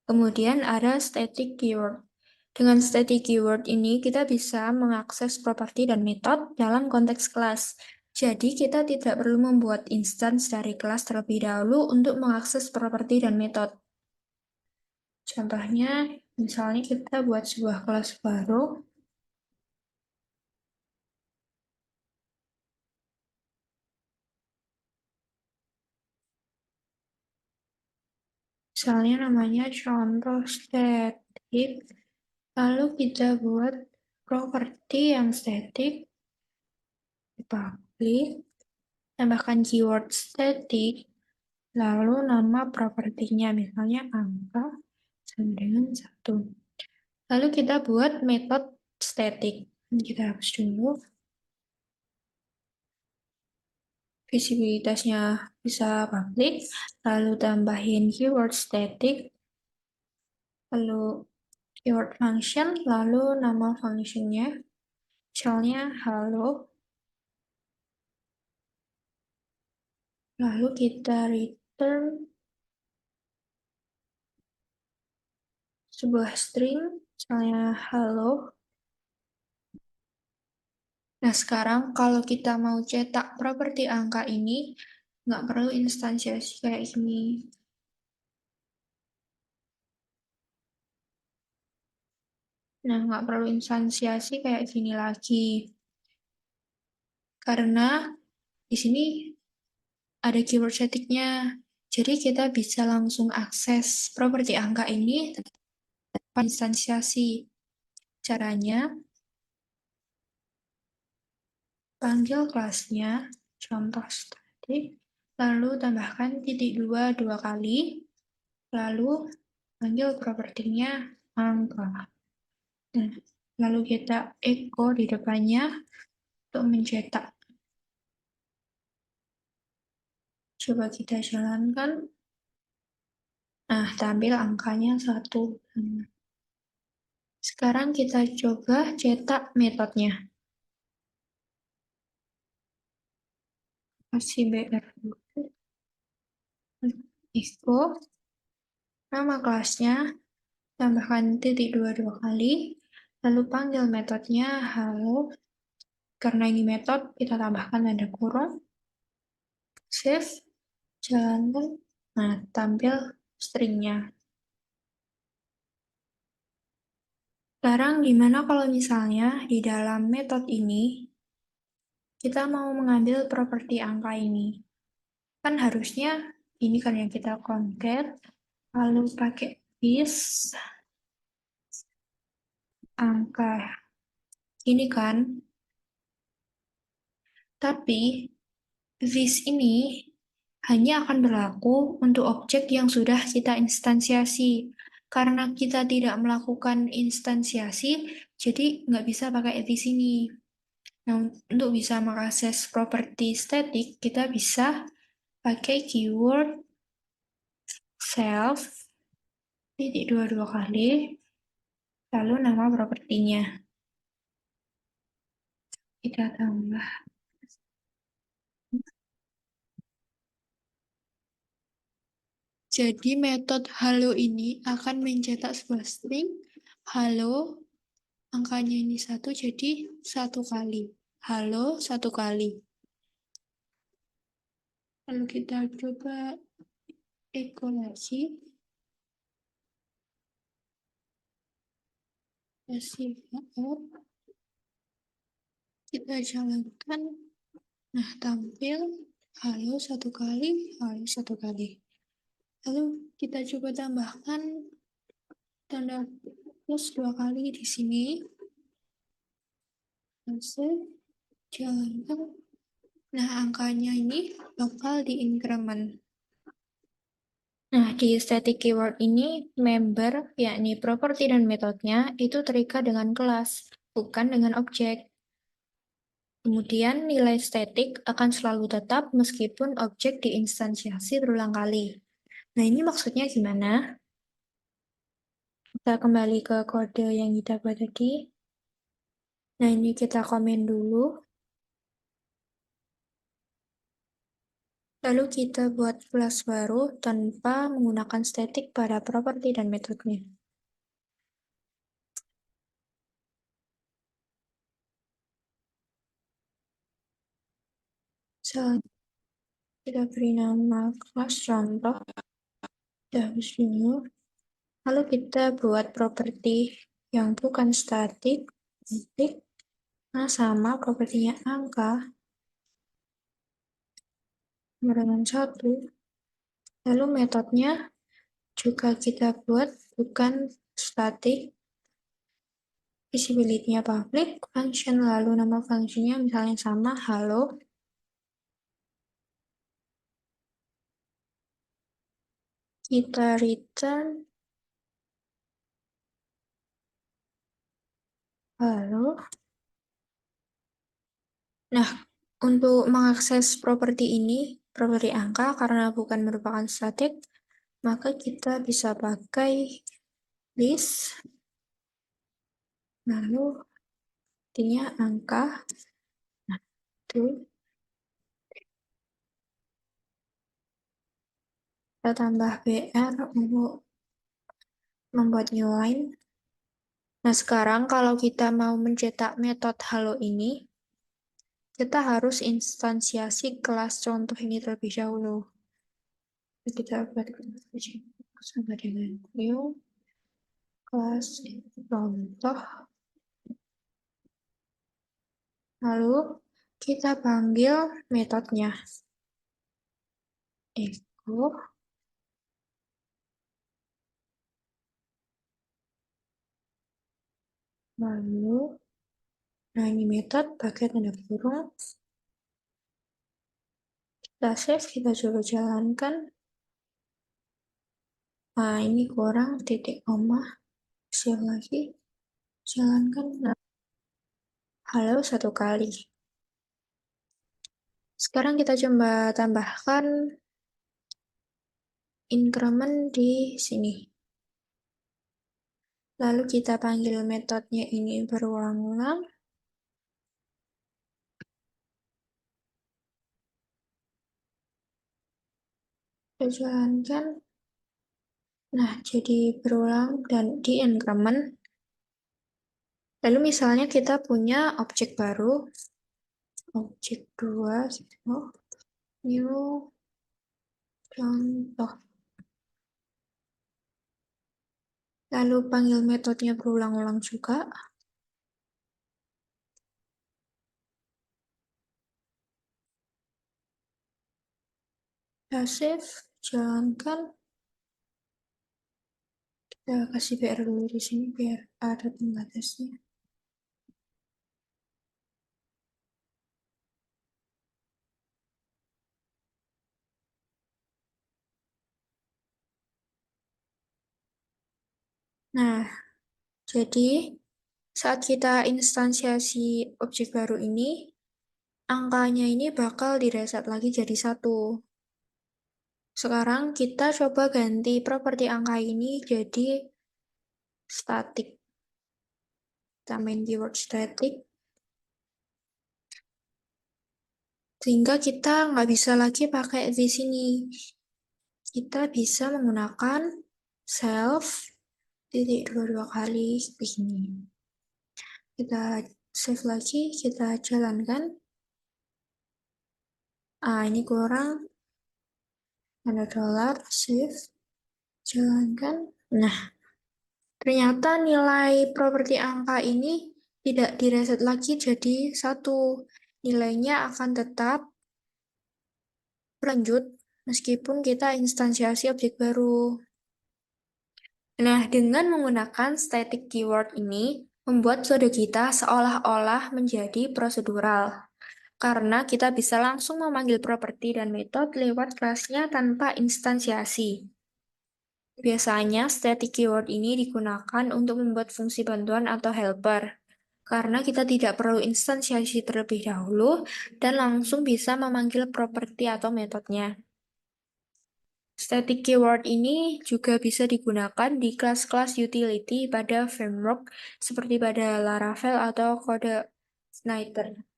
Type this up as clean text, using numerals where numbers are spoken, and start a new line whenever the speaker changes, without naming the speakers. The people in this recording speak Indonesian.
Kemudian ada static keyword. Dengan static keyword ini, kita bisa mengakses properti dan metode dalam konteks kelas. Jadi, kita tidak perlu membuat instance dari kelas terlebih dahulu untuk mengakses properti dan metode. Contohnya, misalnya kita buat sebuah kelas baru. Misalnya namanya contoh static. Lalu kita buat properti yang static, public, tambahkan keyword static, lalu nama propertinya, misalnya angka sama dengan 1. Lalu kita buat metode static. Kita hapus dulu. Visibilitasnya bisa public, lalu tambahin keyword static, lalu keyword function, lalu nama functionnya, misalnya hello, lalu kita return sebuah string, misalnya hello. Nah, sekarang kalau kita mau cetak properti angka ini, nggak perlu instansiasi kayak gini. Nah, nggak perlu instansiasi kayak gini lagi. Karena di sini ada keyword static-nya. Jadi kita bisa langsung akses properti angka ini tanpa instansiasi. Caranya, panggil kelasnya, contoh static, lalu tambahkan titik 2 kali, lalu panggil propertinya angka. Nah, lalu kita echo di depannya untuk mencetak. Coba kita jalankan. Nah, tampil angkanya 1. Sekarang kita coba cetak metodenya. Kasih BR echo, nama kelasnya, tambahkan titik 2 kali, lalu panggil metodenya halo. Karena ini metode, kita tambahkan tanda kurung, save, jalankan. Nah, tampil stringnya. Sekarang gimana kalau misalnya di dalam metode ini kita mau mengambil properti angka ini? Kan harusnya ini kan yang kita concat, lalu pakai this angka ini kan. Tapi this ini hanya akan berlaku untuk objek yang sudah kita instansiasi. Karena kita tidak melakukan instansiasi, jadi nggak bisa pakai this ini. Nah, untuk bisa mengakses properti static, kita bisa pakai keyword self, titik 2 kali, lalu nama propertinya. Kita tambah. Jadi metode halo ini akan mencetak sebuah string halo, angkanya ini 1, jadi 1 kali. Halo 1 kali. Lalu kita coba echo lagi. Kasih up. Kita jalankan. Nah, tampil halo 1 kali, halo 1 kali. Lalu kita coba tambahkan tanda plus 2 kali di sini. Langsung jalankan. Nah, angkanya ini bakal di-increment. Nah, di static keyword ini, member, yakni properti dan metodenya, itu terikat dengan kelas, bukan dengan objek. Kemudian, nilai static akan selalu tetap meskipun objek diinstansiasi berulang kali. Nah, ini maksudnya gimana? Kita kembali ke kode yang kita buat tadi. Nah, ini kita komen dulu. Lalu kita buat kelas baru tanpa menggunakan static pada properti dan metodenya. Kita beri nama kelas contoh. Lalu kita buat properti yang bukan statik, nah sama propertinya angka, dengan 1. Lalu metodenya juga kita buat bukan statik, visibility-nya public, function, lalu nama fungsinya misalnya sama, halo. Kita return halo. Nah, untuk mengakses properti ini, properti angka, karena bukan merupakan statik, maka kita bisa pakai list, lalu artinya angka, nah, itu kita tambah BR untuk membuat new line. Nah, sekarang kalau kita mau mencetak metode halo ini, kita harus instansiasi kelas contoh ini terlebih dahulu. Kita buat sama dengan new kelas contoh. Lalu kita panggil metodenya. Echo. Lalu, nah ini metode pakai tanda kurung. Kita save, kita coba jalankan. Nah, ini kurang titik koma. Save lagi. Jalankan. Nah, halo 1 kali. Sekarang kita coba tambahkan increment di sini. Lalu kita panggil metodenya ini berulang-ulang. Kita jalankan. Nah, jadi berulang dan di increment. Lalu misalnya kita punya objek baru. Objek 2, new contoh. Lalu panggil metodenya berulang-ulang juga. Kita save, jalankan. Kita kasih BR dulu di sini biar ada pembatasnya. Nah, jadi saat kita instansiasi objek baru ini, angkanya ini bakal direset lagi jadi 1. Sekarang kita coba ganti properti angka ini jadi static. Kita main keyword static. Sehingga kita nggak bisa lagi pakai di sini. Kita bisa menggunakan self titik 2 kali begini. Kita save lagi, kita jalankan. Ini kurang. Ada dolar, save, jalankan. Nah, ternyata nilai properti angka ini tidak direset lagi jadi 1. Nilainya akan tetap berlanjut meskipun kita instansiasi objek baru. Nah, dengan menggunakan static keyword ini, membuat kode kita seolah-olah menjadi prosedural. Karena kita bisa langsung memanggil properti dan metode lewat kelasnya tanpa instansiasi. Biasanya, static keyword ini digunakan untuk membuat fungsi bantuan atau helper. Karena kita tidak perlu instansiasi terlebih dahulu dan langsung bisa memanggil properti atau metodenya. Static keyword ini juga bisa digunakan di kelas-kelas utility pada framework seperti pada Laravel atau CodeIgniter.